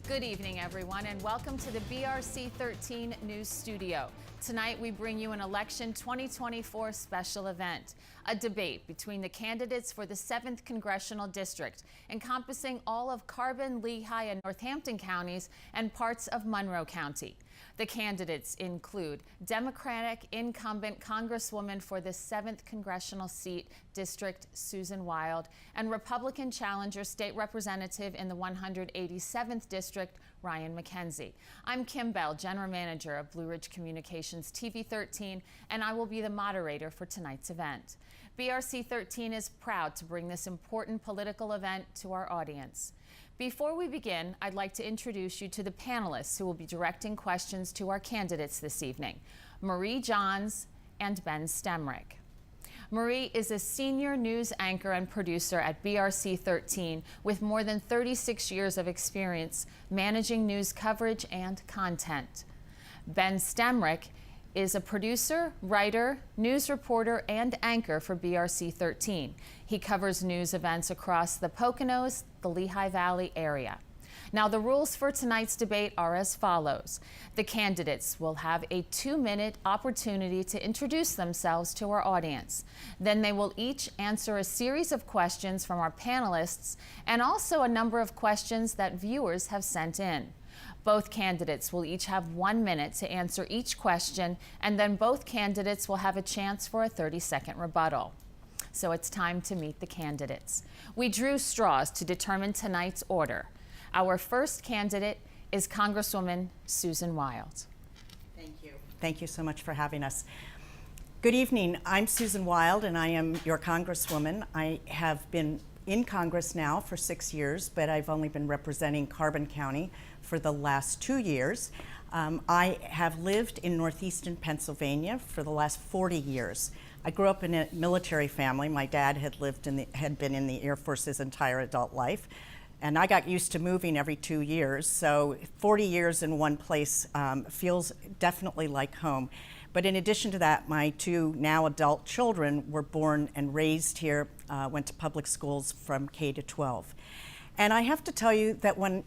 Good evening, everyone, and welcome to the BRC 13 News Studio. Tonight, we bring you an Election 2024 special event, a debate between the candidates for the 7th Congressional District, encompassing all of Carbon, Lehigh, and Northampton counties and parts of Monroe County. The candidates include Democratic incumbent Congresswoman for the 7th Congressional Seat District, Susan Wild, and Republican challenger State Representative in the 187th District, Ryan Mackenzie. I'm Kim Bell, General Manager of Blue Ridge Communications TV 13, and I will be the moderator for tonight's event. BRC 13 is proud to bring this important political event to our audience. Before we begin, I'd like to introduce you to the panelists who will be directing questions to our candidates this evening, Marie Johns and Ben Stemrick. Marie is a senior news anchor and producer at BRC 13 with more than 36 years of experience managing news coverage and content. Ben Stemrick is a producer, writer, news reporter, and anchor for BRC 13. He covers news events across the Poconos, the Lehigh Valley area. Now, the rules for tonight's debate are as follows. The candidates will have a 2-minute opportunity to introduce themselves to our audience. Then they will each answer a series of questions from our panelists and also a number of questions that viewers have sent in. Both candidates will each have 1 minute to answer each question, and then both candidates will have a chance for a 30-second rebuttal. So it's time to meet the candidates. We drew straws to determine tonight's order. Our first candidate is Congresswoman Susan Wild. Thank you. Thank you so much for having us. Good evening. I'm Susan Wild, and I am your Congresswoman. I have been in Congress now for 6 years, but I've only been representing Carbon County for the last 2 years. I have lived in northeastern Pennsylvania for the last 40 years. I grew up in a military family. My dad had been in the Air Force his entire adult life, and I got used to moving every 2 years. So 40 years in one place feels definitely like home. But in addition to that, my 2 now adult children were born and raised here, went to public schools from K to 12. And I have to tell you that when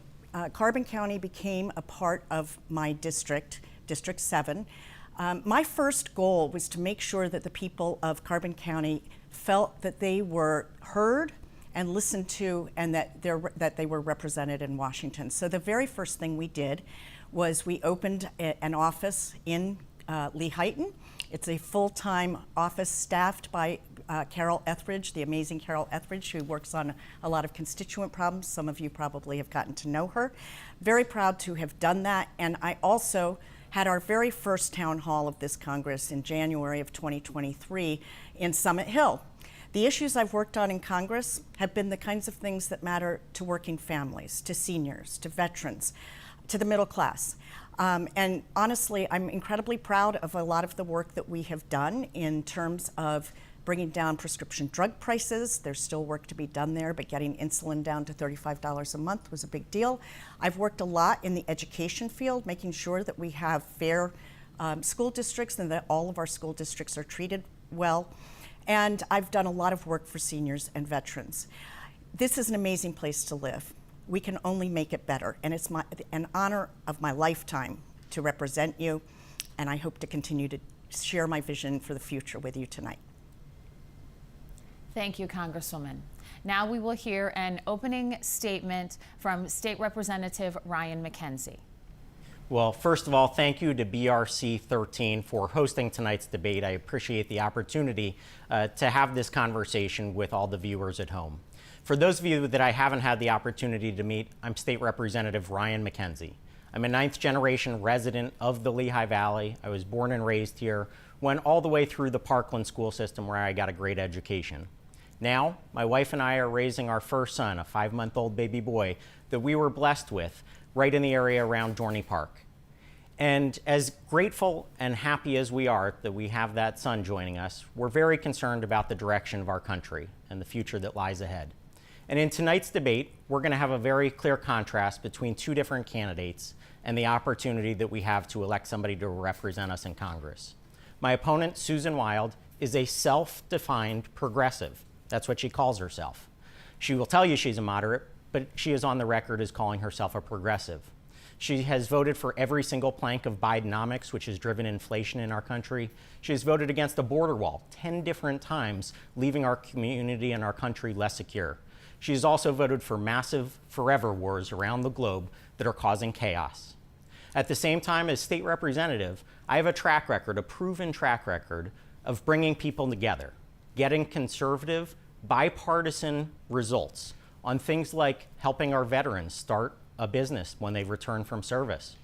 Carbon County became a part of my district, District 7, my first goal was to make sure that the people of Carbon County felt that they were heard and listened to, and that they were represented in Washington. So the very first thing we did was we opened an office in Lehighton. It's a full-time office staffed by Carol Etheridge, the amazing Carol Etheridge, who works on a lot of constituent problems. Some of you probably have gotten to know her. Very proud to have done that. And I also had our very first town hall of this Congress in January of 2023 in Summit Hill. The issues I've worked on in Congress have been the kinds of things that matter to working families, to seniors, to veterans, to the middle class. And honestly, I'm incredibly proud of a lot of the work that we have done in terms of bringing down prescription drug prices. There's still work to be done there, but getting insulin down to $35 a month was a big deal. I've worked a lot in the education field, making sure that we have fair school districts and that all of our school districts are treated well. And I've done a lot of work for seniors and veterans. This is an amazing place to live. We can only make it better, and it's an honor of my lifetime to represent you, and I hope to continue to share my vision for the future with you tonight. Thank you, Congresswoman. Now we will hear an opening statement from State Representative Ryan Mackenzie. Well, first of all, thank you to BRC 13 for hosting tonight's debate. I appreciate the opportunity to have this conversation with all the viewers at home. For those of you that I haven't had the opportunity to meet, I'm State Representative Ryan Mackenzie. I'm a 9th-generation resident of the Lehigh Valley. I was born and raised here, went all the way through the Parkland school system where I got a great education. Now, my wife and I are raising our first son, a 5-month-old baby boy that we were blessed with right in the area around Dorney Park. And as grateful and happy as we are that we have that son joining us, we're very concerned about the direction of our country and the future that lies ahead. And in tonight's debate, we're going to have a very clear contrast between 2 different candidates and the opportunity that we have to elect somebody to represent us in Congress. My opponent, Susan Wild, is a self-defined progressive. That's what she calls herself. She will tell you she's a moderate, but she is on the record as calling herself a progressive. She has voted for every single plank of Bidenomics, which has driven inflation in our country. She has voted against the border wall 10 different times, leaving our community and our country less secure. She has also voted for massive forever wars around the globe that are causing chaos. At the same time, as state representative, I have a track record, a proven track record, of bringing people together, getting conservative, bipartisan results on things like helping our veterans start a business when they return from service,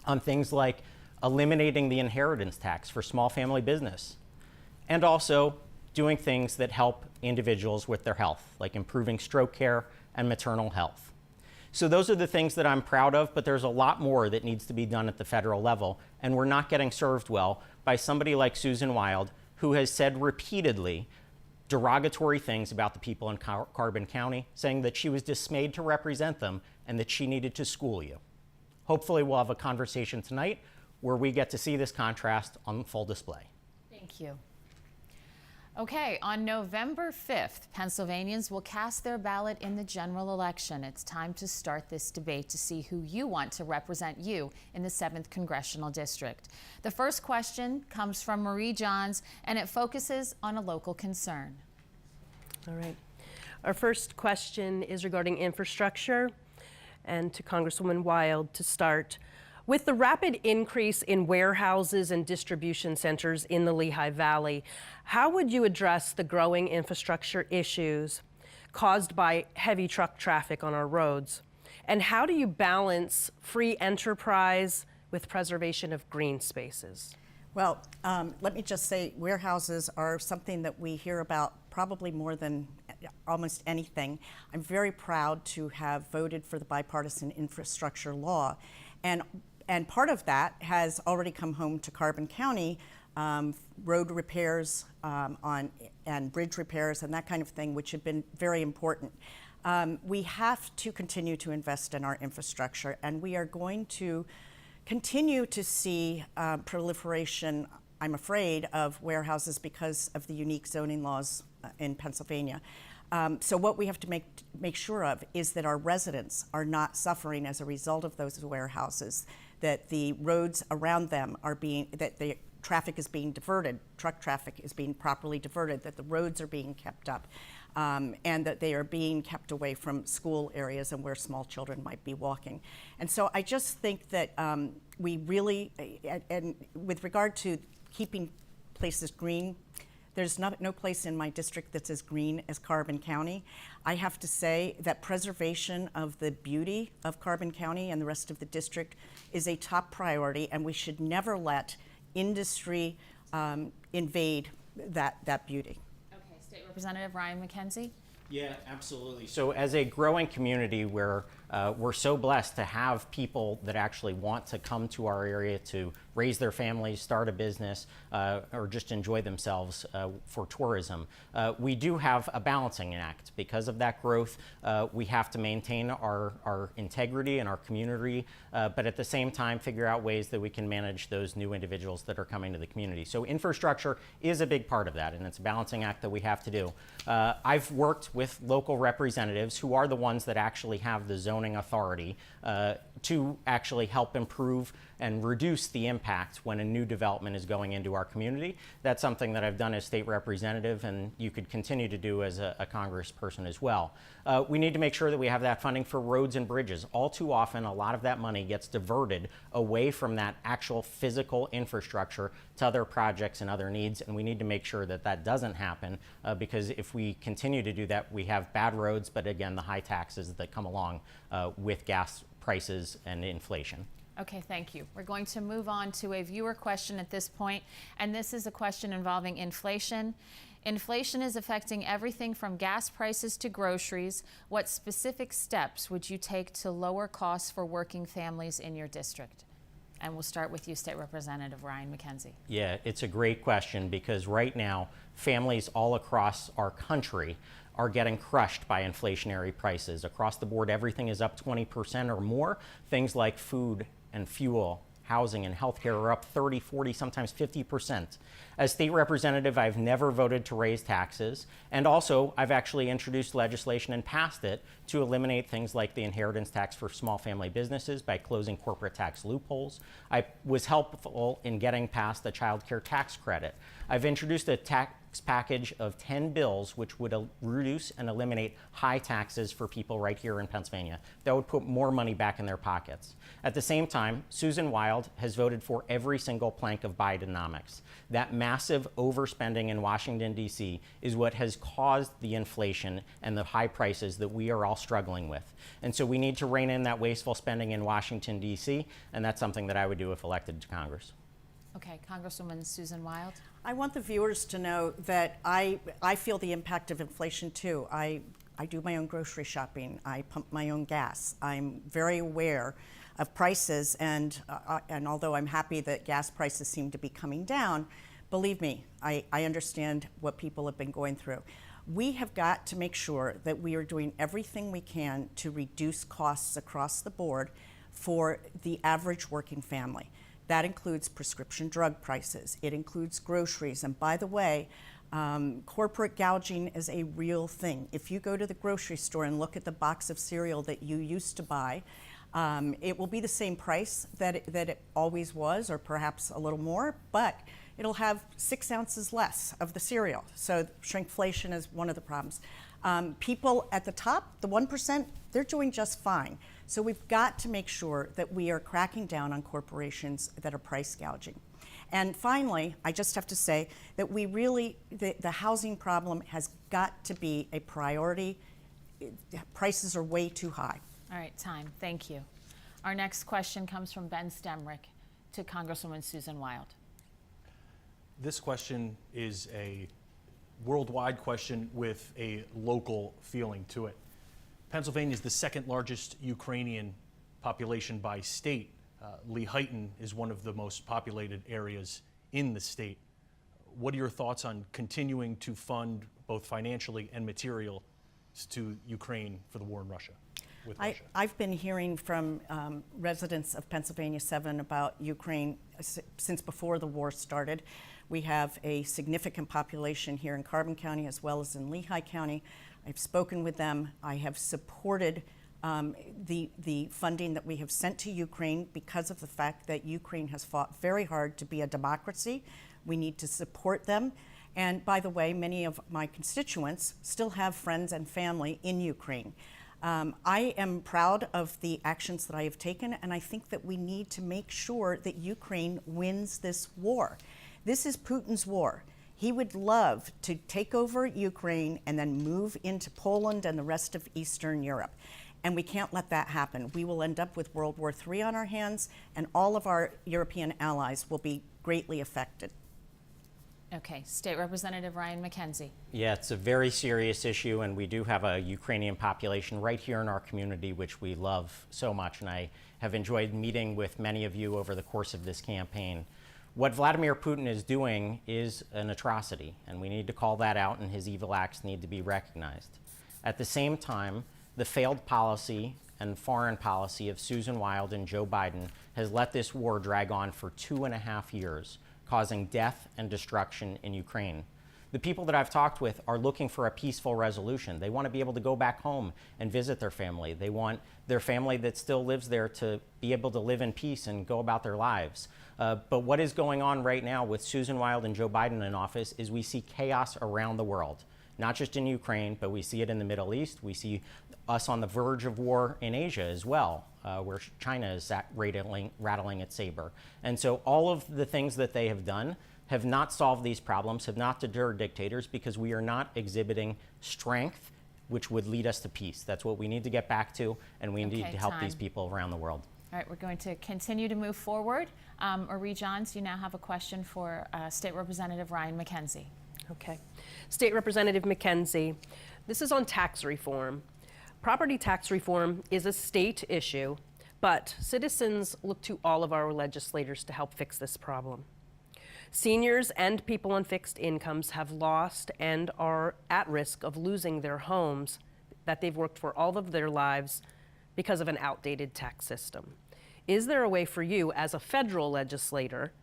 on things like eliminating the inheritance tax for small family business, and also doing things that help individuals with their health, like improving stroke care and maternal health. So those are the things that I'm proud of, but there's a lot more that needs to be done at the federal level, and we're not getting served well by somebody like Susan Wild, who has said repeatedly derogatory things about the people in Carbon County, saying that she was dismayed to represent them and that she needed to school you. Hopefully we'll have a conversation tonight where we get to see this contrast on full display. Thank you. Okay, on November 5th, Pennsylvanians will cast their ballot in the general election. It's time to start this debate to see who you want to represent you in the 7th Congressional District. The first question comes from Marie Johns, and it focuses on a local concern. All right. Our first question is regarding infrastructure, and to Congresswoman Wild to start. With the rapid increase in warehouses and distribution centers in the Lehigh Valley, how would you address the growing infrastructure issues caused by heavy truck traffic on our roads? And how do you balance free enterprise with preservation of green spaces? Well, let me just say warehouses are something that we hear about probably more than almost anything. I'm very proud to have voted for the bipartisan infrastructure law. And part of that has already come home to Carbon County, road repairs and bridge repairs and that kind of thing, which have been very important. We have to continue to invest in our infrastructure, and we are going to continue to see proliferation, I'm afraid, of warehouses because of the unique zoning laws in Pennsylvania. So what we have to make sure of is that our residents are not suffering as a result of those warehouses, that the roads around them are that the traffic is being diverted, truck traffic is being properly diverted, that the roads are being kept up, and that they are being kept away from school areas and where small children might be walking. And so I just think that we really, and with regard to keeping places green, there's no place in my district that's as green as Carbon County. I have to say that preservation of the beauty of Carbon County and the rest of the district is a top priority, and we should never let industry invade that beauty. Okay, State Representative Ryan Mackenzie. Yeah, absolutely. So as a growing community where we're so blessed to have people that actually want to come to our area to raise their families, start a business, or just enjoy themselves for tourism, we do have a balancing act. Because of that growth, we have to maintain our integrity and our community, but at the same time figure out ways that we can manage those new individuals that are coming to the community. So infrastructure is a big part of that, and it's a balancing act that we have to do. I've worked with local representatives who are the ones that actually have the zoning authority to actually help improve and reduce the impact when a new development is going into our community. That's something that I've done as state representative, and you could continue to do as a congressperson as well. We need to make sure that we have that funding for roads and bridges. All too often, a lot of that money gets diverted away from that actual physical infrastructure to other projects and other needs, and we need to make sure that that doesn't happen because if we continue to do that, we have bad roads, but again, the high taxes that come along with gas prices and inflation. Okay, thank you. We're going to move on to a viewer question at this point, and this is a question involving inflation. Inflation is affecting everything from gas prices to groceries. What specific steps would you take to lower costs for working families in your district? And we'll start with you, State Representative Ryan Mackenzie. Yeah, it's a great question because right now, families all across our country are getting crushed by inflationary prices. Across the board, everything is up 20% or more. Things like food and fuel housing, and healthcare are up 30, 40, sometimes 50%. As state representative, I've never voted to raise taxes, and also I've actually introduced legislation and passed it to eliminate things like the inheritance tax for small family businesses by closing corporate tax loopholes. I was helpful in getting passed the child care tax credit. I've introduced a tax package of 10 bills which would reduce and eliminate high taxes for people right here in Pennsylvania. That would put more money back in their pockets. At the same time, Susan Wild has voted for every single plank of Bidenomics. That massive overspending in Washington, D.C. is what has caused the inflation and the high prices that we are all struggling with. And so we need to rein in that wasteful spending in Washington, D.C., and that's something that I would do if elected to Congress. Okay, Congresswoman Susan Wild. I want the viewers to know that I feel the impact of inflation too. I do my own grocery shopping. I pump my own gas. I'm very aware of prices, and although I'm happy that gas prices seem to be coming down, believe me, I understand what people have been going through. We have got to make sure that we are doing everything we can to reduce costs across the board for the average working family. That includes prescription drug prices. It includes groceries. And by the way, corporate gouging is a real thing. If you go to the grocery store and look at the box of cereal that you used to buy, it will be the same price that it always was, or perhaps a little more, but it'll have 6 ounces less of the cereal. So shrinkflation is one of the problems. People at the top, the 1%, they're doing just fine. So we've got to make sure that we are cracking down on corporations that are price gouging. And finally, I just have to say that we really, the housing problem has got to be a priority. Prices are way too high. All right, time. Thank you. Our next question comes from Ben Stemrick to Congresswoman Susan Wild. This question is a worldwide question with a local feeling to it. Pennsylvania is the second largest Ukrainian population by state. Lehighton is one of the most populated areas in the state. What are your thoughts on continuing to fund both financially and material to Ukraine for the war in Russia? I've been hearing from residents of Pennsylvania 7 about Ukraine since before the war started. We have a significant population here in Carbon County as well as in Lehigh County. I've spoken with them. I have supported the funding that we have sent to Ukraine because of the fact that Ukraine has fought very hard to be a democracy. We need to support them. And by the way, many of my constituents still have friends and family in Ukraine. I am proud of the actions that I have taken, and I think that we need to make sure that Ukraine wins this war. This is Putin's war. He would love to take over Ukraine and then move into Poland and the rest of Eastern Europe. And we can't let that happen. We will end up with World War III on our hands, and all of our European allies will be greatly affected. Okay, State Representative Ryan Mackenzie. Yeah, it's a very serious issue, and we do have a Ukrainian population right here in our community, which we love so much, and I have enjoyed meeting with many of you over the course of this campaign. What Vladimir Putin is doing is an atrocity, and we need to call that out, and his evil acts need to be recognized. At the same time, the failed policy and foreign policy of Susan Wild and Joe Biden has let this war drag on for 2.5 years, causing death and destruction in Ukraine. The people that I've talked with are looking for a peaceful resolution. They want to be able to go back home and visit their family. They want their family that still lives there to be able to live in peace and go about their lives. But what is going on right now with Susan Wild and Joe Biden in office is we see chaos around the world, not just in Ukraine, but we see it in the Middle East. We see us on the verge of war in Asia as well, where China is rattling its saber. And so all of the things that they have done have not solved these problems, have not deterred dictators, because we are not exhibiting strength, which would lead us to peace. That's what we need to get back to, and we need to help these people around the world. All right, we're going to continue to move forward. Marie Johns, you now have a question for State Representative Ryan Mackenzie. Okay. State Representative Mackenzie, this is on tax reform. Property tax reform is a state issue, but citizens look to all of our legislators to help fix this problem. Seniors and people on fixed incomes have lost and are at risk of losing their homes that they've worked for all of their lives because of an outdated tax system. is there a way for you as a federal legislator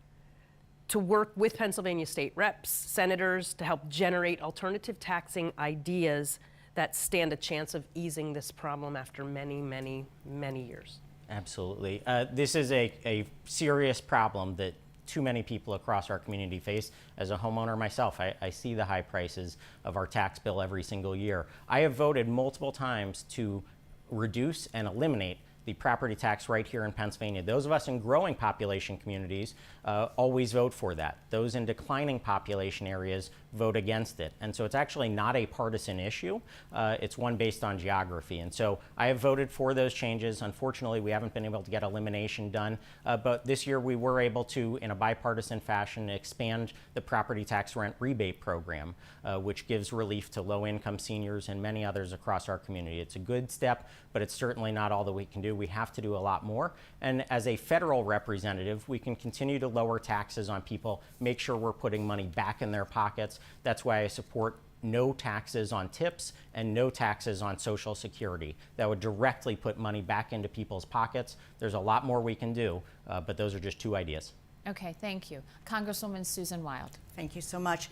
to work with Pennsylvania state reps, senators, to help generate alternative taxing ideas that stand a chance of easing this problem after many, many, many years? Absolutely. This is a serious problem that too many people across our community face. As a homeowner myself, I see the high prices of our tax bill every single year. I have voted multiple times to reduce and eliminate the property tax right here in Pennsylvania. Those of us in growing population communities always vote for that. Those in declining population areas vote against it. And so it's actually not a partisan issue. It's one based on geography. And so I have voted for those changes. Unfortunately, we haven't been able to get elimination done. But this year we were able to, in a bipartisan fashion, expand the property tax rent rebate program, which gives relief to low-income seniors and many others across our community. It's a good step, but it's certainly not all that we can do. We have to do a lot more. And as a federal representative, we can continue to lower taxes on people, make sure we're putting money back in their pockets. That's why I support no taxes on tips and no taxes on Social Security. That would directly put money back into people's pockets. There's a lot more we can do, but those are just two ideas. Okay, thank you. Congresswoman Susan Wild. Thank you so much.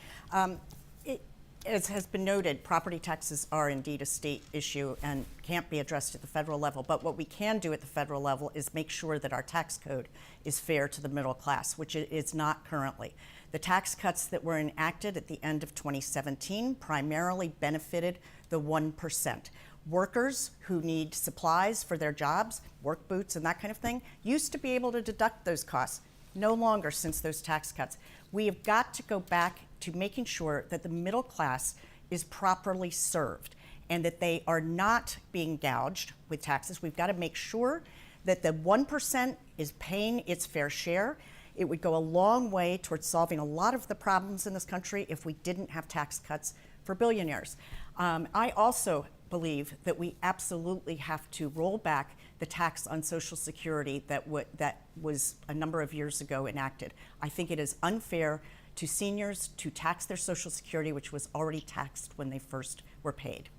As has been noted, property taxes are indeed a state issue and can't be addressed at the federal level. But what we can do at the federal level is make sure that our tax code is fair to the middle class, which it is not currently. The tax cuts that were enacted at the end of 2017 primarily benefited the 1%. Workers who need supplies for their jobs, work boots and that kind of thing, used to be able to deduct those costs. No longer since those tax cuts. We have got to go back to making sure that the middle class is properly served and that they are not being gouged with taxes. We've got to make sure that the 1% is paying its fair share. It would go a long way towards solving a lot of the problems in this country if we didn't have tax cuts for billionaires. I also believe that we absolutely have to roll back the tax on Social Security that was a number of years ago enacted. I think it is unfair to seniors to tax their Social Security, which was already taxed when they first were paid.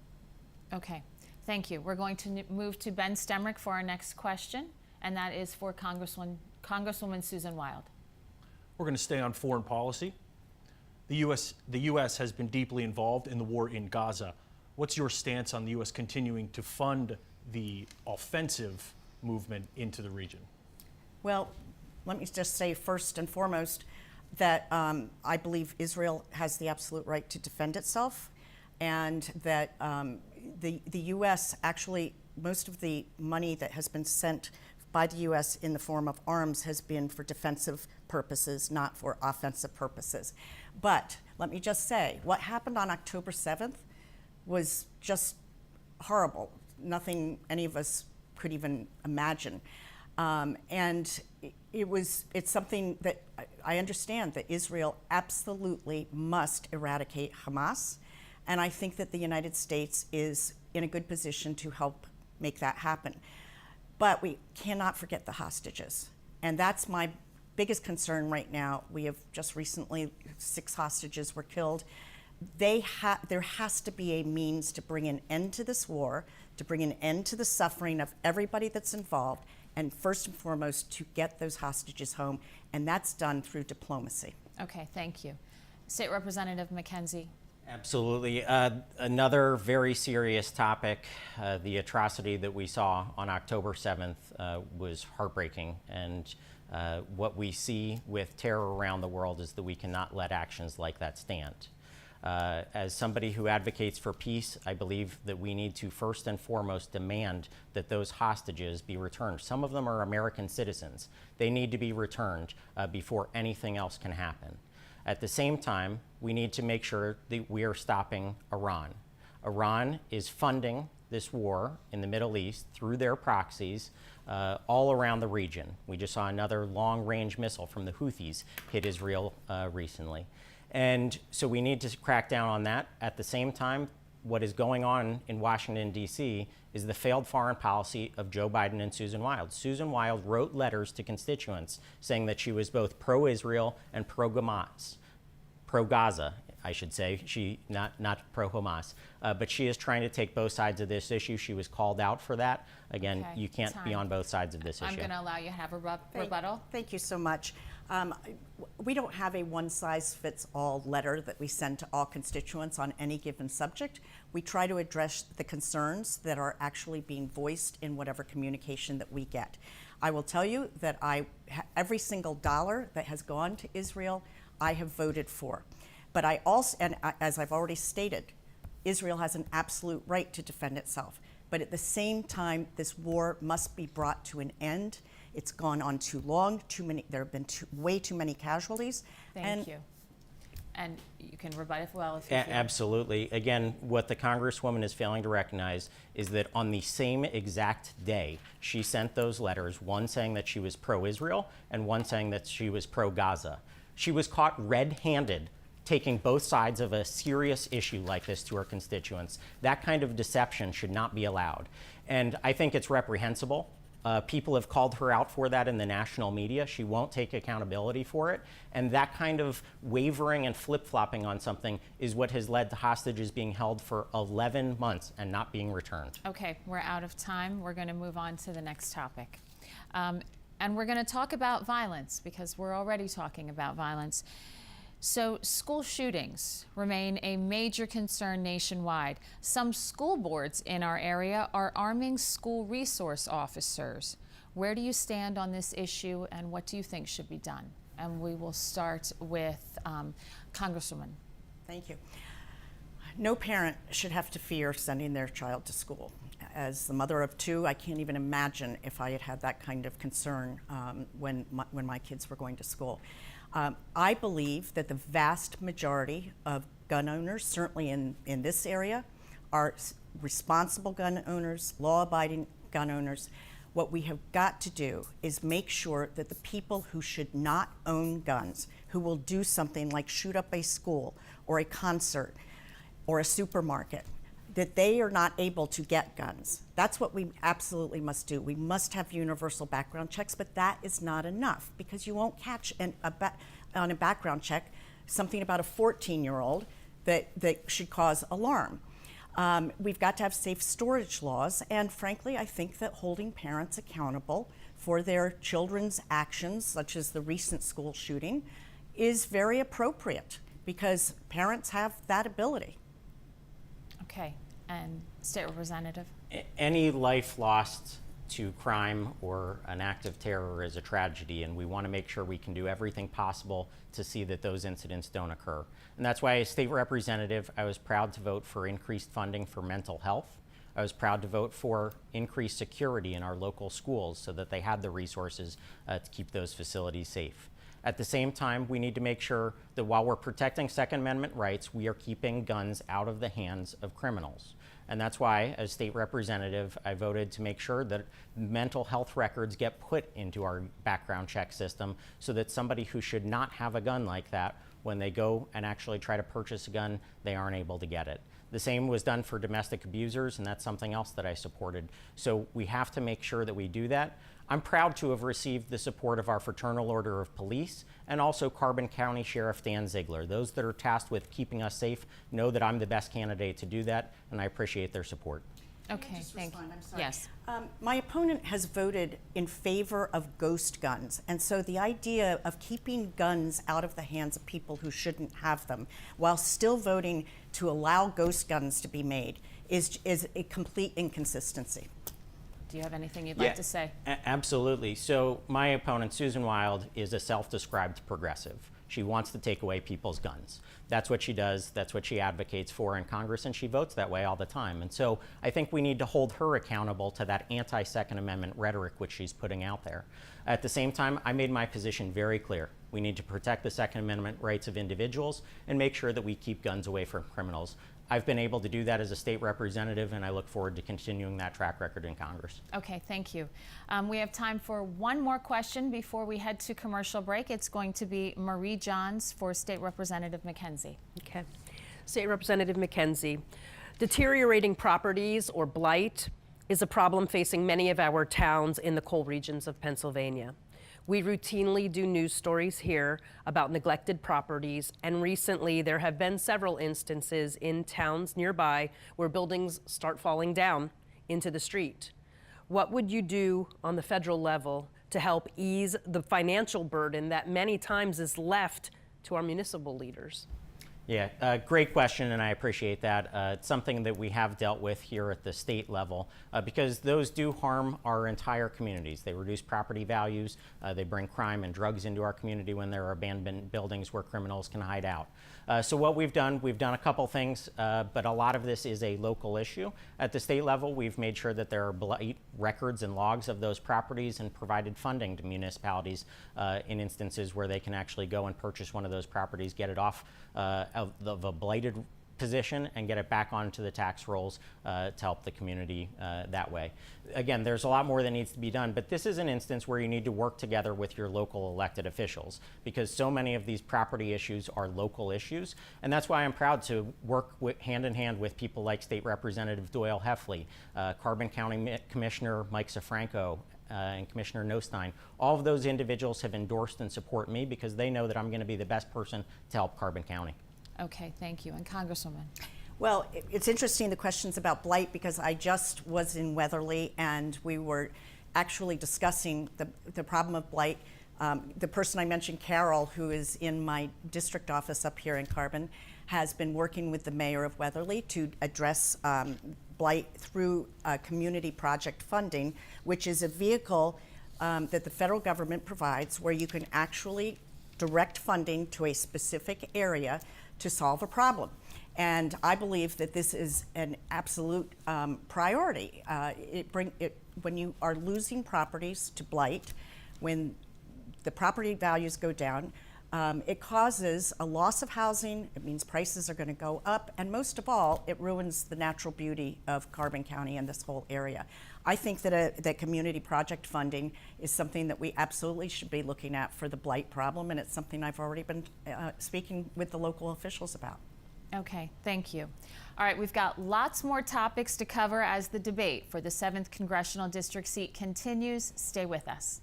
Okay, thank you. We're going to move to Ben Stemrick for our next question, and that is for Congresswoman Susan Wild. We're going to stay on foreign policy. The U.S. has been deeply involved in the war in Gaza. What's your stance on the U.S. continuing to fund the offensive movement into the region? Well, let me just say first and foremost that I believe Israel has the absolute right to defend itself, and that the U.S. actually, most of the money that has been sent by the U.S. in the form of arms has been for defensive purposes, not for offensive purposes. But let me just say, what happened on October 7th was just horrible. Nothing any of us could even imagine. And it's something that I understand that Israel absolutely must eradicate Hamas. And I think that the United States is in a good position to help make that happen. But we cannot forget the hostages. And that's my biggest concern right now. We have just recently, 6 hostages were killed. There has to be a means to bring an end to this war, to bring an end to the suffering of everybody that's involved, and first and foremost, to get those hostages home, and that's done through diplomacy. Okay, thank you. State Representative Mackenzie. Absolutely. Another very serious topic. The atrocity that we saw on October 7th was heartbreaking. And what we see with terror around the world is that we cannot let actions like that stand. As somebody who advocates for peace, I believe that we need to first and foremost demand that those hostages be returned. Some of them are American citizens. They need to be returned before anything else can happen. At the same time, we need to make sure that we are stopping Iran. Iran is funding this war in the Middle East through their proxies all around the region. We just saw another long-range missile from the Houthis hit Israel recently. And so we need to crack down on that. At the same time, what is going on in Washington, D.C. is the failed foreign policy of Joe Biden and Susan Wild. Susan Wild wrote letters to constituents saying that she was both pro-Israel and pro-Gaza. I should say, she not pro-Hamas, but she is trying to take both sides of this issue. She was called out for that. Again, Okay, you can't be time. on both sides of this I'm issue. going to allow you to have a rebuttal. Thank you so much. We don't have a one-size-fits-all letter that we send to all constituents on any given subject. We try to address the concerns that are actually being voiced in whatever communication that we get. I will tell you that every single dollar that has gone to Israel, I have voted for. But I also, and as I've already stated, Israel has an absolute right to defend itself. But at the same time, this war must be brought to an end. It's gone on too long. There have been way too many casualties. Thank you. And you can rebut if well if you feel. Absolutely. Again, what the Congresswoman is failing to recognize is that on the same exact day, she sent those letters, one saying that she was pro-Israel and one saying that she was pro-Gaza. She was caught red-handed taking both sides of a serious issue like this to her constituents. That kind of deception should not be allowed. And I think it's reprehensible. People have called her out for that in the national media. She won't take accountability for it. And that kind of wavering and flip-flopping on something is what has led to hostages being held for 11 months and not being returned. Okay, we're out of time. We're going to move on to the next topic. And we're going to talk about violence because we're already talking about violence. So school shootings remain a major concern nationwide. Some school boards in our area are arming school resource officers. Where do you stand on this issue and what do you think should be done? And we will start with Congresswoman. Thank you. No parent should have to fear sending their child to school. As the mother of two, I can't even imagine if I had had that kind of concern when my kids were going to school. I believe that the vast majority of gun owners, certainly in this area, are responsible gun owners, law-abiding gun owners. What we have got to do is make sure that the people who should not own guns, who will do something like shoot up a school or a concert or a supermarket, that they are not able to get guns. That's what we absolutely must do. We must have universal background checks, but that is not enough because you won't catch on a background check something about a 14-year-old that should cause alarm. We've got to have safe storage laws, and frankly, I think that holding parents accountable for their children's actions, such as the recent school shooting, is very appropriate because parents have that ability. Okay, and State Representative? Any life lost to crime or an act of terror is a tragedy, and we want to make sure we can do everything possible to see that those incidents don't occur. And that's why, as state representative, I was proud to vote for increased funding for mental health. I was proud to vote for increased security in our local schools so that they had the resources to keep those facilities safe. At the same time, we need to make sure that while we're protecting Second Amendment rights, we are keeping guns out of the hands of criminals. And that's why, as state representative, I voted to make sure that mental health records get put into our background check system so that somebody who should not have a gun like that, when they go and actually try to purchase a gun, they aren't able to get it. The same was done for domestic abusers, and that's something else that I supported. So we have to make sure that we do that. I'm proud to have received the support of our Fraternal Order of Police and also Carbon County Sheriff Dan Ziegler. Those that are tasked with keeping us safe know that I'm the best candidate to do that, and I appreciate their support. Okay, thank you. I'm sorry. Yes. My opponent has voted in favor of ghost guns, and so the idea of keeping guns out of the hands of people who shouldn't have them while still voting to allow ghost guns to be made is a complete inconsistency. Do you have anything you'd like to say? Absolutely. So my opponent, Susan Wild, is a self-described progressive. She wants to take away people's guns. That's what she does. That's what she advocates for in Congress, and she votes that way all the time. And so I think we need to hold her accountable to that anti-Second Amendment rhetoric which she's putting out there. At the same time, I made my position very clear. We need to protect the Second Amendment rights of individuals and make sure that we keep guns away from criminals. I've been able to do that as a state representative, and I look forward to continuing that track record in Congress. Okay, thank you. We have time for one more question before we head to commercial break. It's going to be Marie Johns for State Representative Mackenzie. Okay. State Representative Mackenzie, deteriorating properties or blight is a problem facing many of our towns in the coal regions of Pennsylvania. We routinely do news stories here about neglected properties, and recently there have been several instances in towns nearby where buildings start falling down into the street. What would you do on the federal level to help ease the financial burden that many times is left to our municipal leaders? Yeah, great question, and I appreciate that. It's something that we have dealt with here at the state level because those do harm our entire communities. They reduce property values, they bring crime and drugs into our community when there are abandoned buildings where criminals can hide out. So what we've done a couple things, but a lot of this is a local issue. At the state level, we've made sure that there are blight records and logs of those properties and provided funding to municipalities in instances where they can actually go and purchase one of those properties, get it off of a blighted position and get it back onto the tax rolls to help the community that way. Again, there's a lot more that needs to be done, but this is an instance where you need to work together with your local elected officials because so many of these property issues are local issues, and that's why I'm proud to work hand in hand with people like State Representative Doyle Heffley, Carbon County Commissioner Mike Safranco, and Commissioner Nostein. All of those individuals have endorsed and support me because they know that I'm going to be the best person to help Carbon County. Okay, thank you. And Congresswoman. Well, it's interesting the questions about blight because I just was in Weatherly and we were actually discussing the problem of blight. The person I mentioned, Carol, who is in my district office up here in Carbon, has been working with the mayor of Weatherly to address blight through community project funding, which is a vehicle that the federal government provides where you can actually direct funding to a specific area to solve a problem. And I believe that this is an absolute priority. When you are losing properties to blight, when the property values go down, it causes a loss of housing, it means prices are going to go up, and most of all, it ruins the natural beauty of Carbon County and this whole area. I think that community project funding is something that we absolutely should be looking at for the blight problem, and it's something I've already been speaking with the local officials about. Okay, thank you. All right, we've got lots more topics to cover as the debate for the 7th Congressional District seat continues. Stay with us.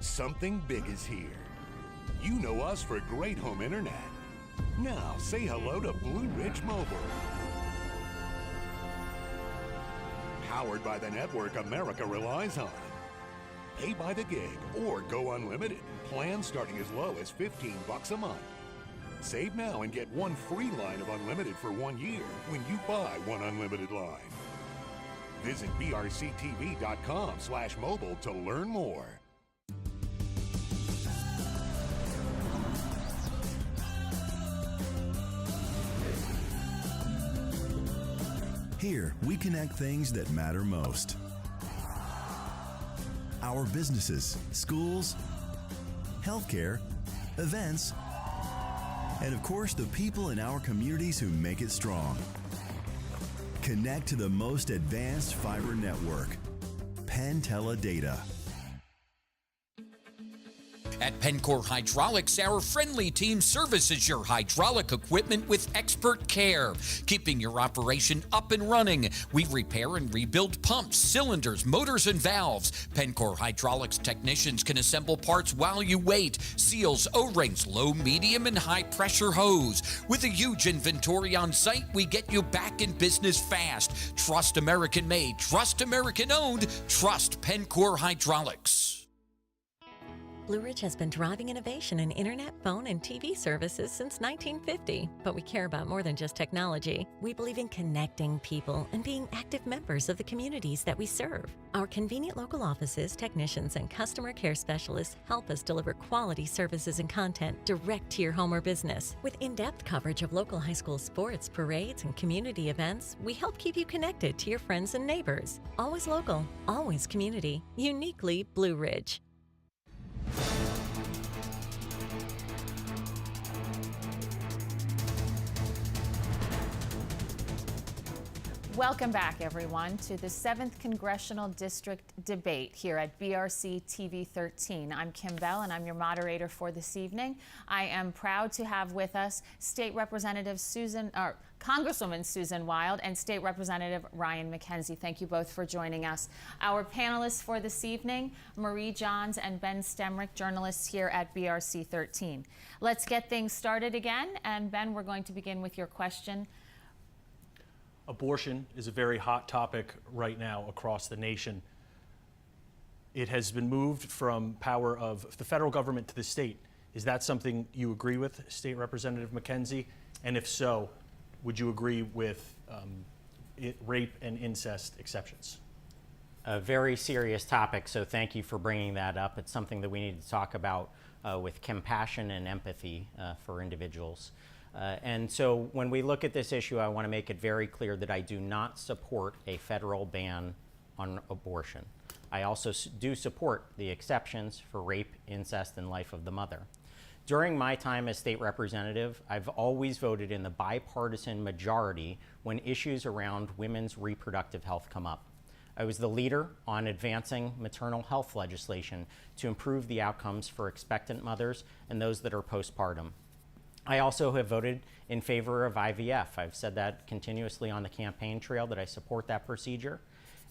Something big is here. You know us for great home internet. Now say hello to Blue Ridge Mobile. Powered by the network America relies on. Pay by the gig or go unlimited. Plans starting as low as $15 a month. Save now and get one free line of unlimited for 1 year when you buy one unlimited line. Visit brctv.com/mobile to learn more. Here, we connect things that matter most. Our businesses, schools, healthcare, events, and of course, the people in our communities who make it strong. Connect to the most advanced fiber network, Pentella Data. At Pencor Hydraulics, our friendly team services your hydraulic equipment with expert care, keeping your operation up and running. We repair and rebuild pumps, cylinders, motors, and valves. Pencor Hydraulics technicians can assemble parts while you wait. Seals, O-rings, low, medium, and high pressure hose. With a huge inventory on site, we get you back in business fast. Trust American made, trust American owned, trust Pencor Hydraulics. Blue Ridge has been driving innovation in internet, phone, and TV services since 1950. But we care about more than just technology. We believe in connecting people and being active members of the communities that we serve. Our convenient local offices, technicians, and customer care specialists help us deliver quality services and content direct to your home or business. With in-depth coverage of local high school sports, parades, and community events, we help keep you connected to your friends and neighbors. Always local, always community. Uniquely Blue Ridge. Welcome back, everyone, to the 7th Congressional District debate here at BRC TV 13. I'm Kim Bell, and I'm your moderator for this evening. I am proud to have with us State Representative Congresswoman Susan Wild and State Representative Ryan Mackenzie. Thank you both for joining us. Our panelists for this evening, Marie Johns and Ben Stemrick, journalists here at BRC 13. Let's get things started again. And Ben, we're going to begin with your question. Abortion is a very hot topic right now across the nation. It has been moved from power of the federal government to the state. Is that something you agree with, State Representative Mackenzie? And if so, would you agree with rape and incest exceptions? A very serious topic, so thank you for bringing that up. It's something that we need to talk about with compassion and empathy for individuals. And so when we look at this issue, I want to make it very clear that I do not support a federal ban on abortion. I also do support the exceptions for rape, incest, and life of the mother. During my time as state representative, I've always voted in the bipartisan majority when issues around women's reproductive health come up. I was the leader on advancing maternal health legislation to improve the outcomes for expectant mothers and those that are postpartum. I also have voted in favor of IVF. I've said that continuously on the campaign trail that I support that procedure.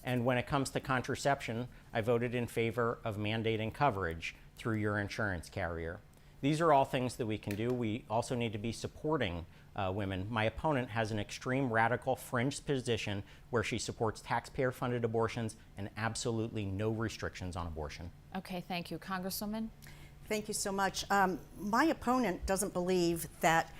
And when it comes to contraception, I voted in favor of mandating coverage through your insurance carrier. These are all things that we can do. We also need to be supporting women. My opponent has an extreme radical fringe position where she supports taxpayer-funded abortions and absolutely no restrictions on abortion. Okay, thank you. Congresswoman? Thank you so much. My opponent doesn't believe that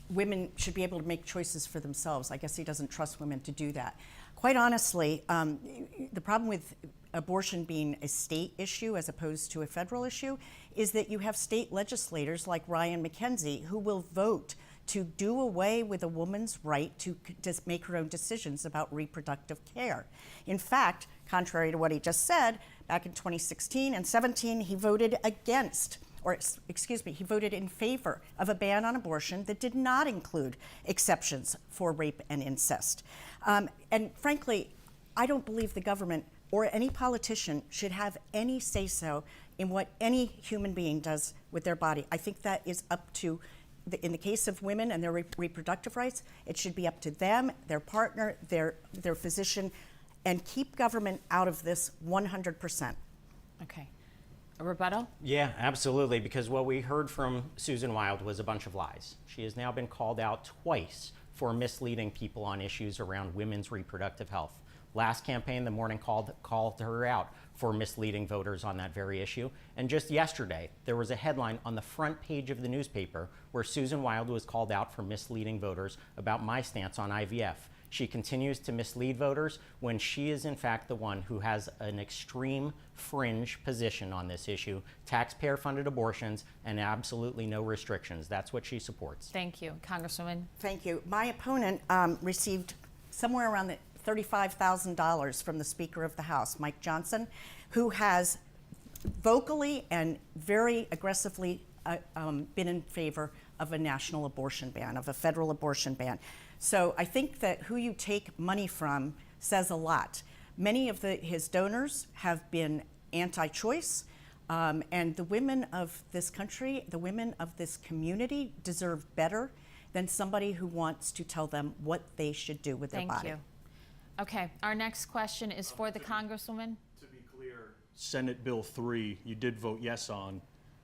women should be able to make choices for themselves. I guess he doesn't trust women to do that. Quite honestly, the problem with abortion being a state issue as opposed to a federal issue is that you have state legislators like Ryan Mackenzie who will vote to do away with a woman's right to just make her own decisions about reproductive care. In fact, contrary to what he just said, back in 2016 and 17, he voted he voted in favor of a ban on abortion that did not include exceptions for rape and incest. And frankly, I don't believe the government or any politician should have any say-so in what any human being does with their body. I think that is up to, in the case of women and their reproductive rights, it should be up to them, their partner, their physician, and keep government out of this 100%. Okay. A rebuttal? Yeah, absolutely, because what we heard from Susan Wild was a bunch of lies. She has now been called out twice for misleading people on issues around women's reproductive health. Last campaign, the morning called her out for misleading voters on that very issue. And just yesterday, there was a headline on the front page of the newspaper where Susan Wild was called out for misleading voters about my stance on IVF. She continues to mislead voters when she is in fact the one who has an extreme fringe position on this issue, taxpayer-funded abortions, and absolutely no restrictions. That's what she supports. Thank you. Congresswoman? Thank you. My opponent received somewhere around the $35,000 from the Speaker of the House, Mike Johnson, who has vocally and very aggressively been in favor of a national abortion ban, of a federal abortion ban. So I think that who you take money from says a lot. Many of his donors have been anti-choice, and the women of this country, the women of this community deserve better than somebody who wants to tell them what they should do with their body. Thank you. Okay, our next question is for the Congresswoman. To be clear, Senate Bill 3, you did vote yes on,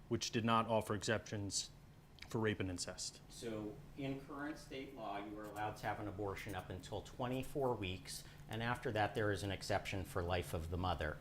which did not offer exceptions for rape and incest. So in current state law, you are allowed to have an abortion up until 24 weeks, and after that there is an exception for life of the mother.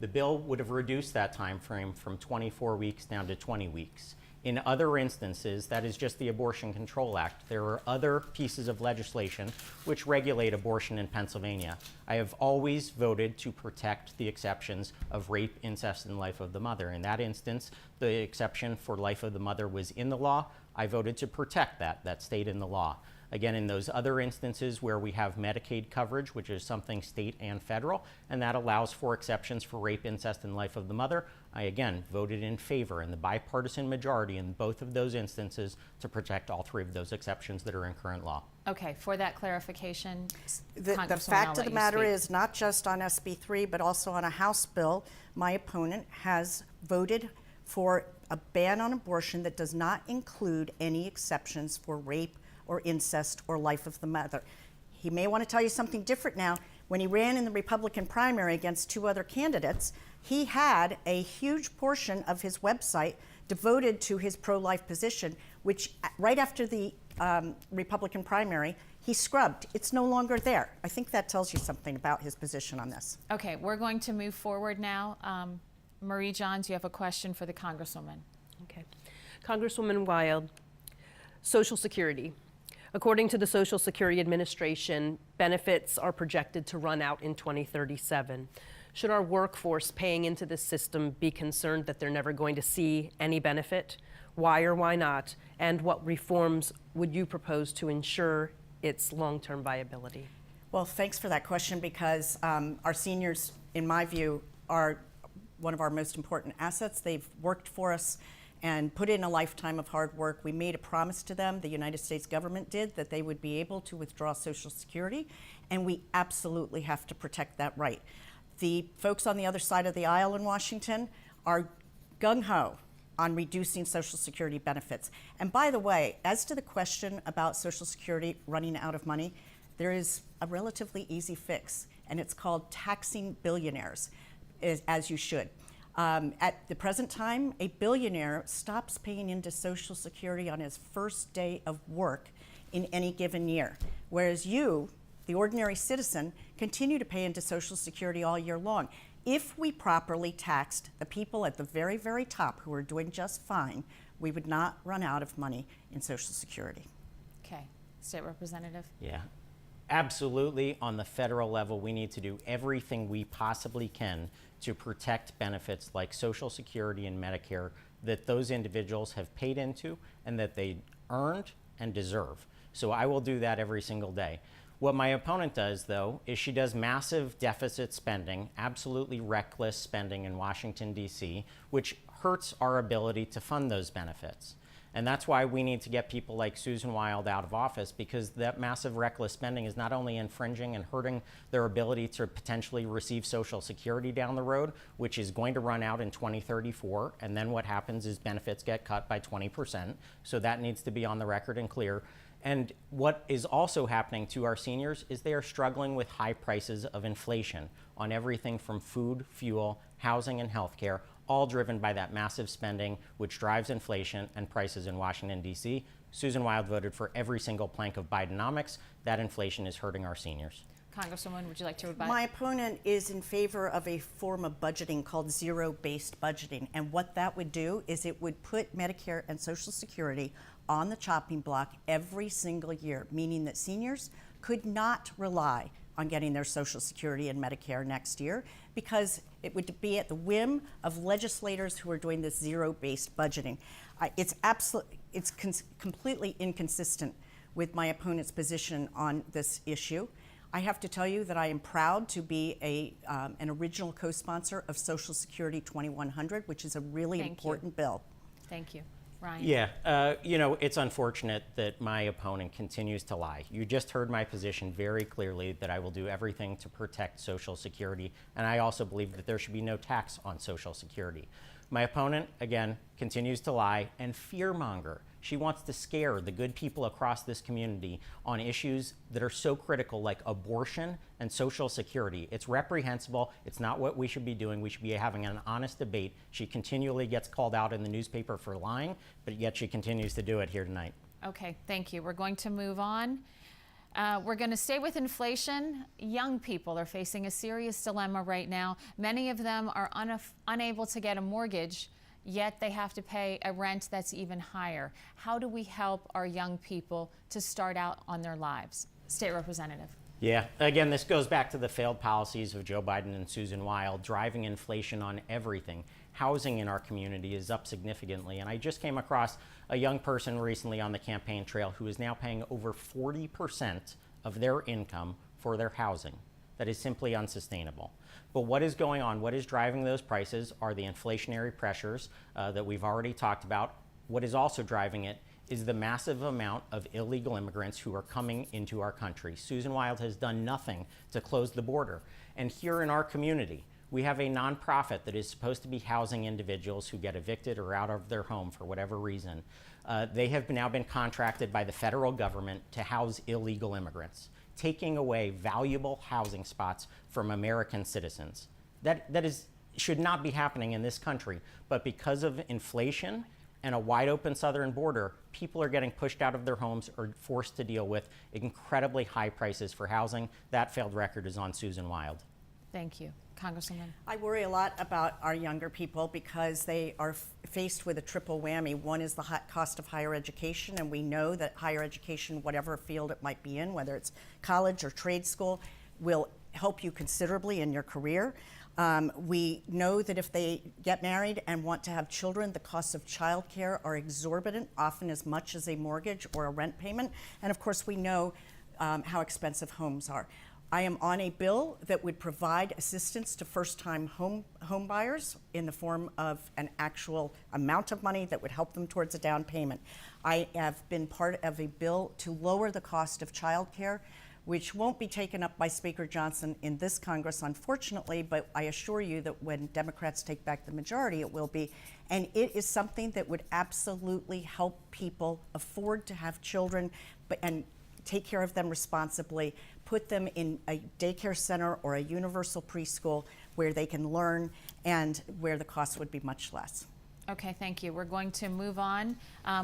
The bill would have reduced that time frame from 24 weeks down to 20 weeks. In other instances, that is just the Abortion Control Act. There are other pieces of legislation which regulate abortion in Pennsylvania. I have always voted to protect the exceptions of rape, incest, and life of the mother. In that instance, the exception for life of the mother was in the law. I voted to protect that stayed in the law. Again, in those other instances where we have Medicaid coverage, which is something state and federal, and that allows for exceptions for rape, incest, and life of the mother, I again voted in favor in the bipartisan majority in both of those instances to protect all three of those exceptions that are in current law. Okay, for that clarification, The Congresswoman, I'll fact of let the you matter speak. is, not just on SB 3, but also on a House bill, my opponent has voted for a ban on abortion that does not include any exceptions for rape or incest or life of the mother. He may want to tell you something different now. When he ran in the Republican primary against two other candidates, he had a huge portion of his website devoted to his pro-life position, which right after the Republican primary, he scrubbed. It's no longer there. I think that tells you something about his position on this. Okay, we're going to move forward now. Marie Johns, you have a question for the Congresswoman. Okay. Congresswoman Wild, Social Security. According to the Social Security Administration, benefits are projected to run out in 2037. Should our workforce paying into this system be concerned that they're never going to see any benefit? Why or why not? And what reforms would you propose to ensure its long-term viability? Well, thanks for that question, because our seniors, in my view, are one of our most important assets. They've worked for us and put in a lifetime of hard work. We made a promise to them, the United States government did, that they would be able to withdraw Social Security, and we absolutely have to protect that right. The folks on the other side of the aisle in Washington are gung-ho on reducing Social Security benefits. And by the way, as to the question about Social Security running out of money, there is a relatively easy fix, and it's called taxing billionaires, as you should. At the present time, a billionaire stops paying into Social Security on his first day of work in any given year, whereas you, the ordinary citizen, continue to pay into Social Security all year long. If we properly taxed the people at the very, very top who are doing just fine, we would not run out of money in Social Security. Okay, State Representative. Yeah, absolutely. On the federal level, we need to do everything we possibly can to protect benefits like Social Security and Medicare that those individuals have paid into and that they earned and deserve. So I will do that every single day. What my opponent does, though, is she does massive deficit spending, absolutely reckless spending in Washington, D.C., which hurts our ability to fund those benefits. And that's why we need to get people like Susan Wild out of office, because that massive reckless spending is not only infringing and hurting their ability to potentially receive Social Security down the road, which is going to run out in 2034, and then what happens is benefits get cut by 20%. So that needs to be on the record and clear. And what is also happening to our seniors is they are struggling with high prices of inflation on everything from food, fuel, housing, and healthcare, all driven by that massive spending, which drives inflation and prices in Washington, D.C. Susan Wild voted for every single plank of Bidenomics. That inflation is hurting our seniors. Congresswoman, would you like to rebut? My opponent is in favor of a form of budgeting called zero-based budgeting. And what that would do is it would put Medicare and Social Security on the chopping block every single year, meaning that seniors could not rely on getting their Social Security and Medicare next year, because it would be at the whim of legislators who are doing this zero-based budgeting. It's completely inconsistent with my opponent's position on this issue. I have to tell you that I am proud to be an original co-sponsor of Social Security 2100, which is a really important bill. Thank you. Ryan. Yeah, you know, it's unfortunate that my opponent continues to lie. You just heard my position very clearly, that I will do everything to protect Social Security, and I also believe that there should be no tax on Social Security. My opponent, again, continues to lie and fearmonger. She wants to scare the good people across this community on issues that are so critical, like abortion and Social Security. It's reprehensible. It's not what we should be doing. We should be having an honest debate. She continually gets called out in the newspaper for lying, but yet she continues to do it here tonight. Okay, thank you. We're going to move on. We're going to stay with inflation. Young people are facing a serious dilemma right now. Many of them are unable to get a mortgage, yet they have to pay a rent that's even higher. How do we help our young people to start out on their lives? State Representative. Yeah, again, this goes back to the failed policies of Joe Biden and Susan Wild, driving inflation on everything. Housing in our community is up significantly, and I just came across a young person recently on the campaign trail who is now paying over 40% of their income for their housing. That is simply unsustainable. But what is going on, what is driving those prices are the inflationary pressures that we've already talked about. What is also driving it is the massive amount of illegal immigrants who are coming into our country. Susan Wild has done nothing to close the border. And here in our community, we have a nonprofit that is supposed to be housing individuals who get evicted or out of their home for whatever reason. They have now been contracted by the federal government to house illegal immigrants, taking away valuable housing spots from American citizens. That should not be happening in this country, but because of inflation and a wide open southern border, people are getting pushed out of their homes or forced to deal with incredibly high prices for housing. That failed record is on Susan Wild. Thank you. Congresswoman. I worry a lot about our younger people because they are faced with a triple whammy. One is the cost of higher education, and we know that higher education, whatever field it might be in, whether it's college or trade school, will help you considerably in your career. We know that if they get married and want to have children, the costs of childcare are exorbitant, often as much as a mortgage or a rent payment. And of course, we know how expensive homes are. I am on a bill that would provide assistance to first-time home buyers in the form of an actual amount of money that would help them towards a down payment. I have been part of a bill to lower the cost of childcare, which won't be taken up by Speaker Johnson in this Congress, unfortunately, but I assure you that when Democrats take back the majority, it will be. And it is something that would absolutely help people afford to have children and take care of them responsibly, put them in a daycare center or a universal preschool where they can learn and where the cost would be much less. Okay, thank you. We're going to move on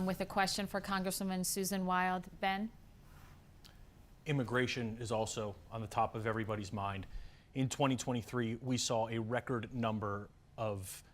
with a question for Congresswoman Susan Wild. Ben? Immigration is also on the top of everybody's mind. In 2023, we saw a record number of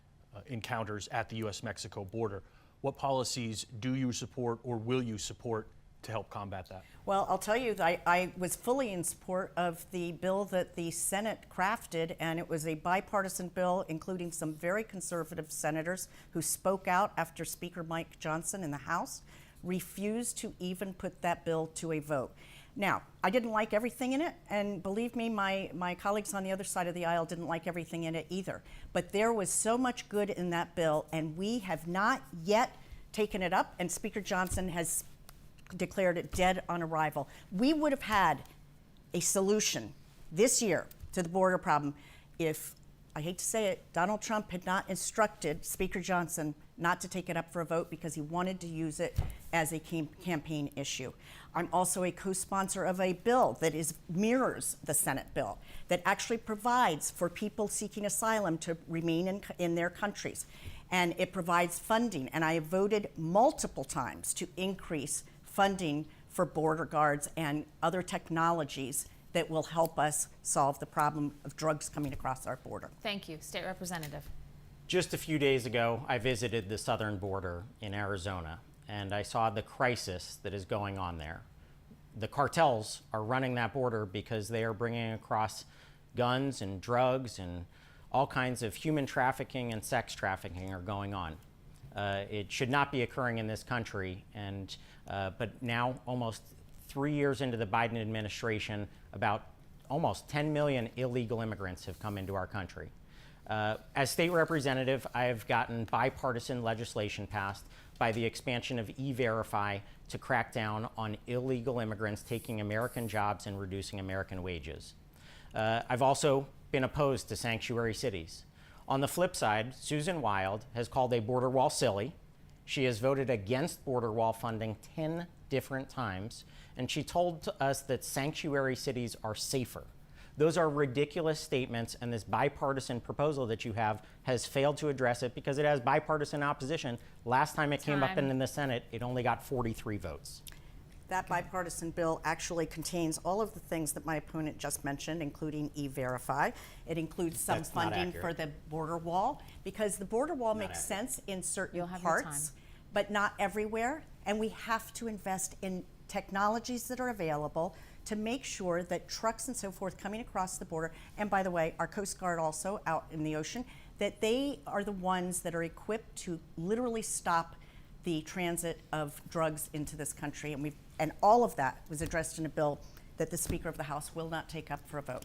encounters at the U.S.-Mexico border. What policies do you support or will you support to help combat that? Well, I'll tell you that I was fully in support of the bill that the Senate crafted, and it was a bipartisan bill, including some very conservative senators who spoke out after Speaker Mike Johnson in the House refused to even put that bill to a vote. Now, I didn't like everything in it, and believe me, my colleagues on the other side of the aisle didn't like everything in it either. But there was so much good in that bill, and we have not yet taken it up, and Speaker Johnson has declared it dead on arrival. We would have had a solution this year to the border problem if, I hate to say it, Donald Trump had not instructed Speaker Johnson not to take it up for a vote because he wanted to use it as a campaign issue. I'm also a co-sponsor of a bill that mirrors the Senate bill that actually provides for people seeking asylum to remain in their countries. And it provides funding, and I have voted multiple times to increase funding for border guards and other technologies that will help us solve the problem of drugs coming across our border. Thank you. State Representative. Just a few days ago, I visited the southern border in Arizona, and I saw the crisis that is going on there. The cartels are running that border because they are bringing across guns and drugs, and all kinds of human trafficking and sex trafficking are going on. It should not be occurring in this country, but now, almost 3 years into the Biden administration, about almost 10 million illegal immigrants have come into our country. As state representative, I have gotten bipartisan legislation passed by the expansion of E-Verify to crack down on illegal immigrants taking American jobs and reducing American wages. I've also been opposed to sanctuary cities. On the flip side, Susan Wild has called a border wall silly. She has voted against border wall funding 10 different times, and she told us that sanctuary cities are safer. Those are ridiculous statements, and this bipartisan proposal that you have has failed to address it because it has bipartisan opposition. Last time it came up in the Senate, it only got 43 votes. That bipartisan bill actually contains all of the things that my opponent just mentioned, including E-Verify. It includes some funding for the border wall, because the border wall makes sense in certain parts, but not everywhere. And we have to invest in technologies that are available to make sure that trucks and so forth coming across the border, and by the way, our Coast Guard also out in the ocean, that they are the ones that are equipped to literally stop the transit of drugs into this country. And all of that was addressed in a bill that the Speaker of the House will not take up for a vote.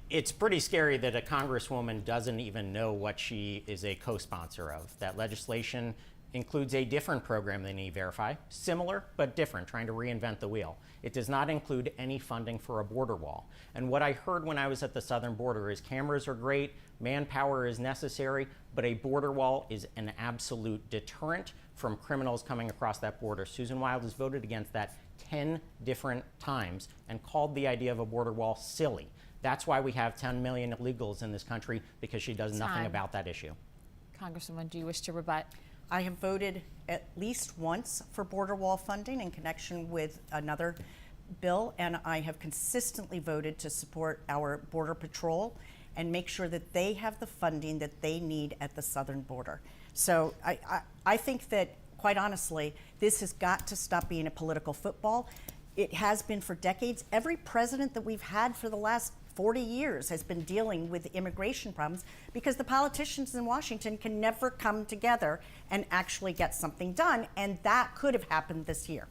It's pretty scary that a congresswoman doesn't even know what she is a co-sponsor of. That legislation includes a different program than E-Verify, similar but different, trying to reinvent the wheel. It does not include any funding for a border wall. And what I heard when I was at the southern border is cameras are great, manpower is necessary, but a border wall is an absolute deterrent from criminals coming across that border. Susan Wild has voted against that 10 different times and called the idea of a border wall silly. That's why we have 10 million illegals in this country, because she does nothing about that issue. Congresswoman, do you wish to rebut? I have voted at least once for border wall funding in connection with another bill, and I have consistently voted to support our Border Patrol and make sure that they have the funding that they need at the southern border. So I think that, quite honestly, this has got to stop being a political football. It has been for decades. Every president that we've had for the last 40 years has been dealing with immigration problems because the politicians in Washington can never come together and actually get something done, and that could have happened this year.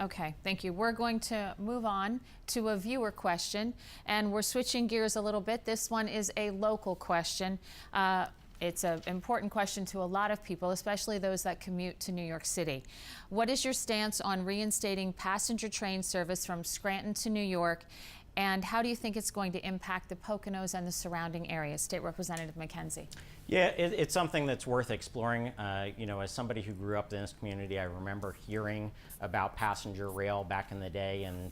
Okay, thank you. We're going to move on to a viewer question, and we're switching gears a little bit. This one is a local question. It's an important question to a lot of people, especially those that commute to New York City. What is your stance on reinstating passenger train service from Scranton to New York? And how do you think it's going to impact the Poconos and the surrounding areas? State Representative Mackenzie. Yeah, it's something that's worth exploring. You know, as somebody who grew up in this community, I remember hearing about passenger rail back in the day, and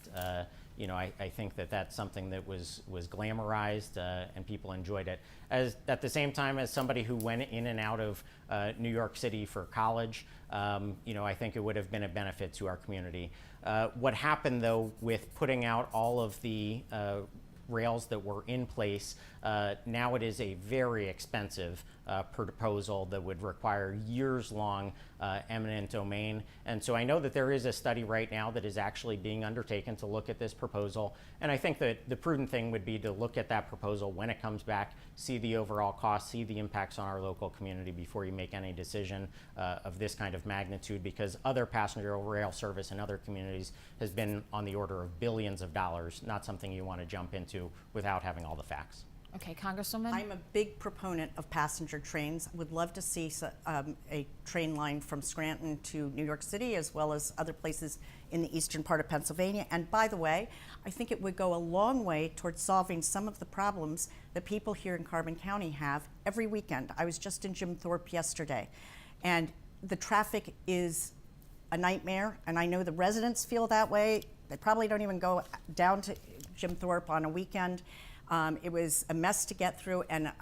you know, I think that that's something that was glamorized and people enjoyed it. At the same time, as somebody who went in and out of New York City for college, you know, I think it would have been a benefit to our community. What happened, though, with putting out all of the rails that were in place, now it is a very expensive proposal that would require years-long eminent domain. And so I know that there is a study right now that is actually being undertaken to look at this proposal. And I think that the prudent thing would be to look at that proposal when it comes back, see the overall cost, see the impacts on our local community before you make any decision of this kind of magnitude, because other passenger rail service in other communities has been on the order of billions of dollars, not something you want to jump into without having all the facts. Okay, Congresswoman. I'm a big proponent of passenger trains. Would love to see a train line from Scranton to New York City, as well as other places in the eastern part of Pennsylvania. And by the way, I think it would go a long way towards solving some of the problems that people here in Carbon County have every weekend. I was just in Jim Thorpe yesterday, and the traffic is a nightmare, and I know the residents feel that way. They probably don't even go down to Jim Thorpe on a weekend. It was a mess to get through, and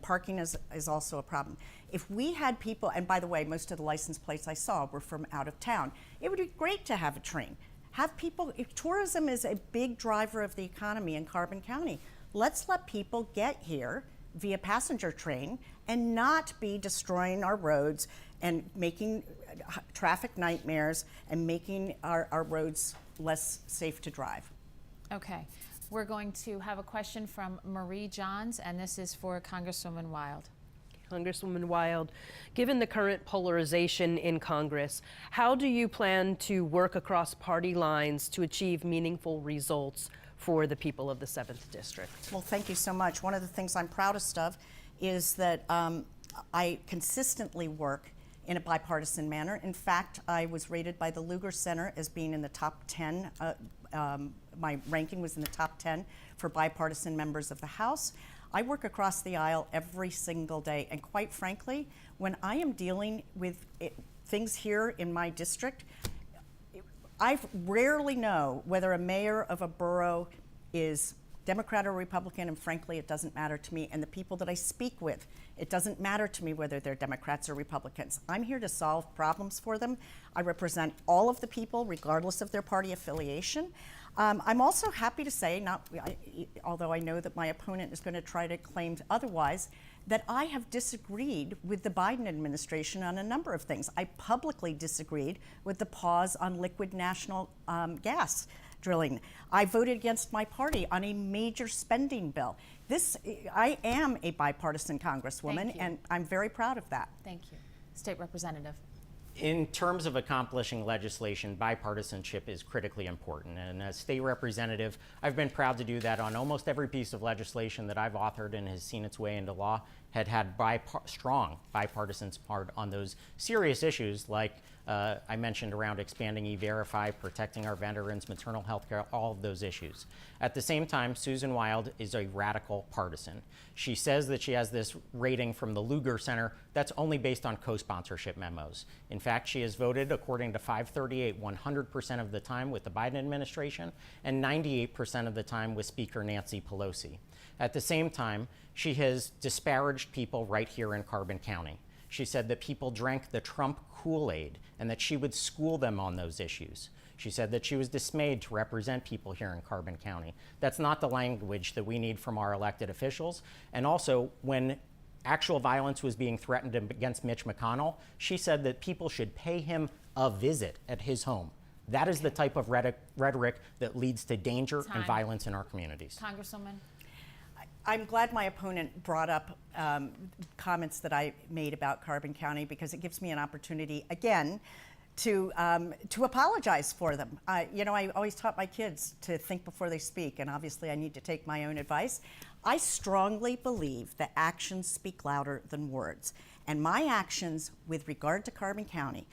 parking is also a problem. If we had people, and by the way, most of the license plates I saw were from out of town, it would be great to have a train. Have people, tourism is a big driver of the economy in Carbon County. Let's let people get here via passenger train and not be destroying our roads and making traffic nightmares and making our roads less safe to drive. Okay. We're going to have a question from Marie Johns, and this is for Congresswoman Wild. Congresswoman Wild, given the current polarization in Congress, how do you plan to work across party lines to achieve meaningful results for the people of the 7th District? Well, thank you so much. One of the things I'm proudest of is that I consistently work in a bipartisan manner. In fact, I was rated by the Lugar Center as being in the top 10. My ranking was in the top 10 for bipartisan members of the House. I work across the aisle every single day, and quite frankly, when I am dealing with things here in my district, I rarely know whether a mayor of a borough is Democrat or Republican, and frankly, it doesn't matter to me. And the people that I speak with, it doesn't matter to me whether they're Democrats or Republicans. I'm here to solve problems for them. I represent all of the people, regardless of their party affiliation. I'm also happy to say, although I know that my opponent is going to try to claim otherwise, that I have disagreed with the Biden administration on a number of things. I publicly disagreed with the pause on liquid national gas drilling. I voted against my party on a major spending bill. I am a bipartisan congresswoman, and I'm very proud of that. Thank you. State Representative. In terms of accomplishing legislation, bipartisanship is critically important. And as state representative, I've been proud to do that on almost every piece of legislation that I've authored and has seen its way into law. had strong bipartisan support on those serious issues like I mentioned around expanding E-Verify, protecting our veterans, maternal health care, all of those issues. At the same time, Susan Wild is a radical partisan. She says that she has this rating from the Lugar Center that's only based on co-sponsorship memos. In fact, she has voted, according to 538, 100% of the time with the Biden administration and 98% of the time with Speaker Nancy Pelosi. At the same time, she has disparaged people right here in Carbon County. She said that people drank the Trump Kool-Aid and that she would school them on those issues. She said that she was dismayed to represent people here in Carbon County. That's not the language that we need from our elected officials. And also, when actual violence was being threatened against Mitch McConnell, she said that people should pay him a visit at his home. That is the type of rhetoric that leads to danger and violence in our communities. Congresswoman. I'm glad my opponent brought up comments that I made about Carbon County, because it gives me an opportunity again to apologize for them. You know, I always taught my kids to think before they speak, and obviously I need to take my own advice. I strongly believe that actions speak louder than words, and my actions with regard to Carbon County,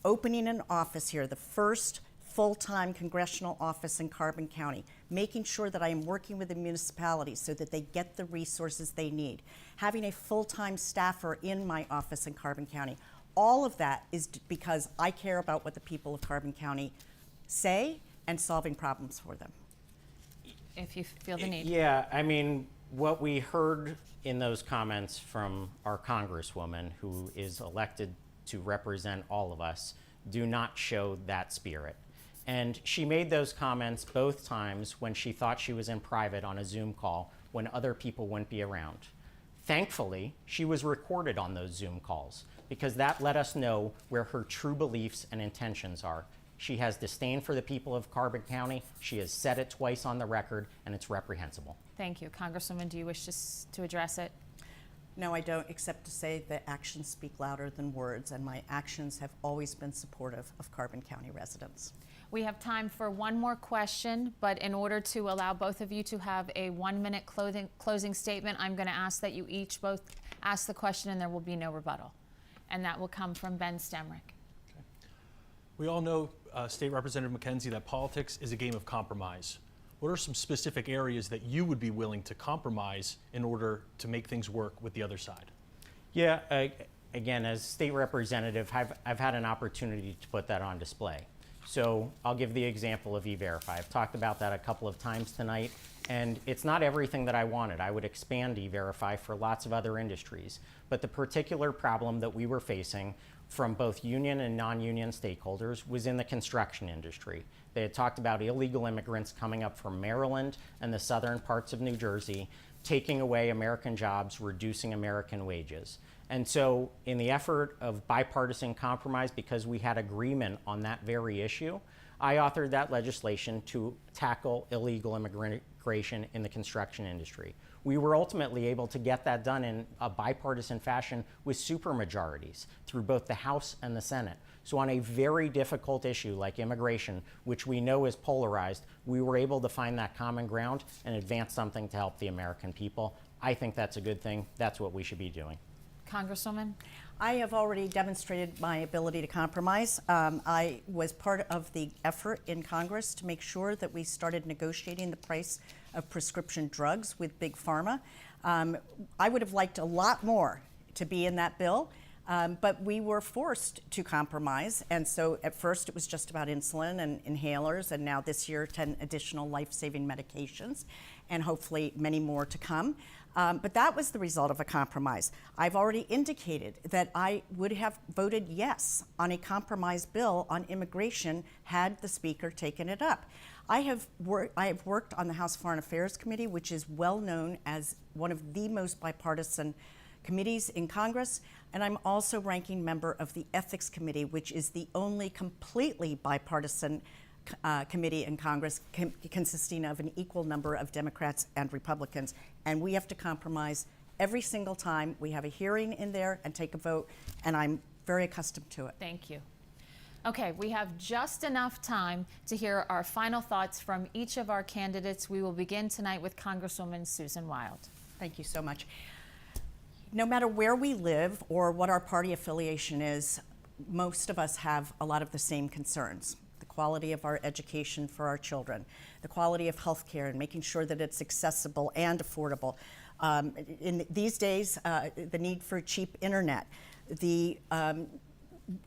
opening an office here, the first full-time congressional office in Carbon County, making sure that I am working with the municipalities so that they get the resources they need, having a full-time staffer in my office in Carbon County. All of that is because I care about what the people of Carbon County say and solving problems for them. If you feel the need. Yeah, I mean, what we heard in those comments from our Congresswoman, who is elected to represent all of us, do not show that spirit. And she made those comments both times when she thought she was in private on a Zoom call when other people wouldn't be around. Thankfully, she was recorded on those Zoom calls because that let us know where her true beliefs and intentions are. She has disdain for the people of Carbon County. She has said it twice on the record, and it's reprehensible. Thank you. Congresswoman, do you wish to address it? No, I don't, except to say that actions speak louder than words, and my actions have always been supportive of Carbon County residents. We have time for one more question, but in order to allow both of you to have a 1-minute closing statement, I'm going to ask that you each both ask the question and there will be no rebuttal. And that will come from Ben Stemrick. Okay. We all know, State Representative Mackenzie, that politics is a game of compromise. What are some specific areas that you would be willing to compromise in order to make things work with the other side? Yeah, again, as state representative, I've had an opportunity to put that on display. So I'll give the example of E-Verify. I've talked about that a couple of times tonight, and it's not everything that I wanted. I would expand E-Verify for lots of other industries. But the particular problem that we were facing from both union and non-union stakeholders was in the construction industry. They had talked about illegal immigrants coming up from Maryland and the southern parts of New Jersey, taking away American jobs, reducing American wages. And so in the effort of bipartisan compromise, because we had agreement on that very issue, I authored that legislation to tackle illegal immigration in the construction industry. We were ultimately able to get that done in a bipartisan fashion with supermajorities through both the House and the Senate. So on a very difficult issue like immigration, which we know is polarized, we were able to find that common ground and advance something to help the American people. I think that's a good thing. That's what we should be doing. Congresswoman? I have already demonstrated my ability to compromise. I was part of the effort in Congress to make sure that we started negotiating the price of prescription drugs with Big Pharma. I would have liked a lot more to be in that bill, but we were forced to compromise. And so at first it was just about insulin and inhalers, and now this year 10 additional life-saving medications, and hopefully many more to come. But that was the result of a compromise. I've already indicated that I would have voted yes on a compromise bill on immigration had the Speaker taken it up. I have worked on the House Foreign Affairs Committee, which is well known as one of the most bipartisan committees in Congress, and I'm also ranking member of the Ethics Committee, which is the only completely bipartisan committee in Congress consisting of an equal number of Democrats and Republicans. And we have to compromise every single time we have a hearing in there and take a vote, and I'm very accustomed to it. Thank you. Okay, we have just enough time to hear our final thoughts from each of our candidates. We will begin tonight with Congresswoman Susan Wild. Thank you so much. no matter where we live or what our party affiliation is, most of us have a lot of the same concerns. The quality of our education for our children, the quality of health care and making sure that it's accessible and affordable. In these days, the need for cheap internet, the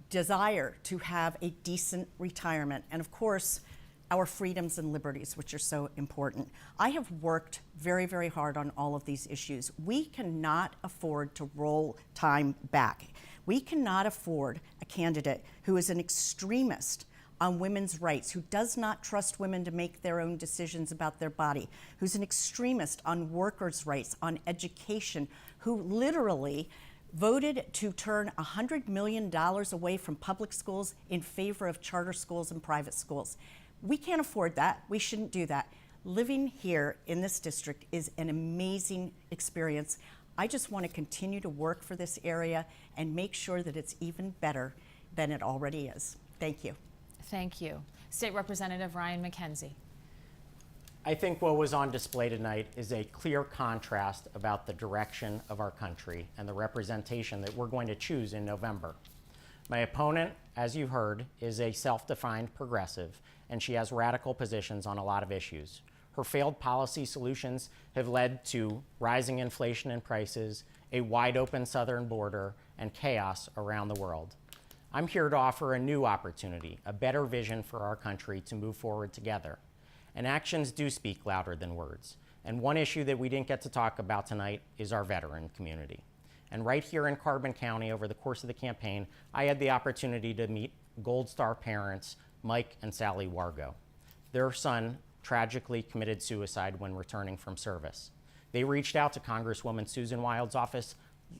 desire to have a decent retirement, and of course, our freedoms and liberties, which are so important. I have worked very, very hard on all of these issues. We cannot afford to roll time back. We cannot afford a candidate who is an extremist on women's rights, who does not trust women to make their own decisions about their body, who's an extremist on workers' rights, on education, who literally voted to turn $100 million away from public schools in favor of charter schools and private schools. We can't afford that. We shouldn't do that. Living here in this district is an amazing experience. I just want to continue to work for this area and make sure that it's even better than it already is. Thank you. Thank you. State Representative Ryan Mackenzie. I think what was on display tonight is a clear contrast about the direction of our country and the representation that we're going to choose in November. My opponent, as you heard, is a self-defined progressive, and she has radical positions on a lot of issues. Her failed policy solutions have led to rising inflation and prices, a wide open southern border, and chaos around the world. I'm here to offer a new opportunity, a better vision for our country to move forward together. And actions do speak louder than words. And one issue that we didn't get to talk about tonight is our veteran community. And right here in Carbon County, over the course of the campaign, I had the opportunity to meet Gold Star parents, Mike and Sally Wargo. Their son tragically committed suicide when returning from service. They reached out to Congresswoman Susan Wild's office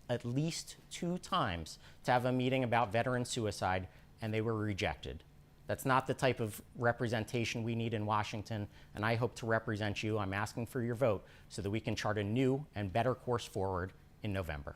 at least 2 times to have a meeting about veteran suicide, and they were rejected. That's not the type of representation we need in Washington, and I hope to represent you. I'm asking for your vote so that we can chart a new and better course forward in November.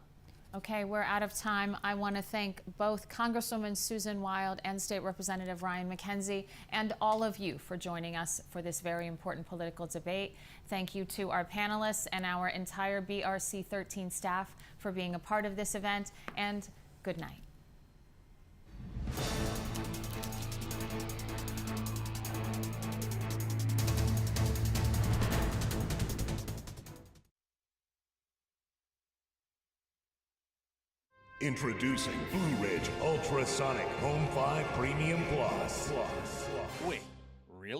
Okay, we're out of time. I want to thank both Congresswoman Susan Wild and State Representative Ryan Mackenzie and all of you for joining us for this very important political debate. Thank you to our panelists and our entire BRC 13 staff for being a part of this event, and good night. Introducing Blue Ridge Ultrasonic Home 5 Premium Plus.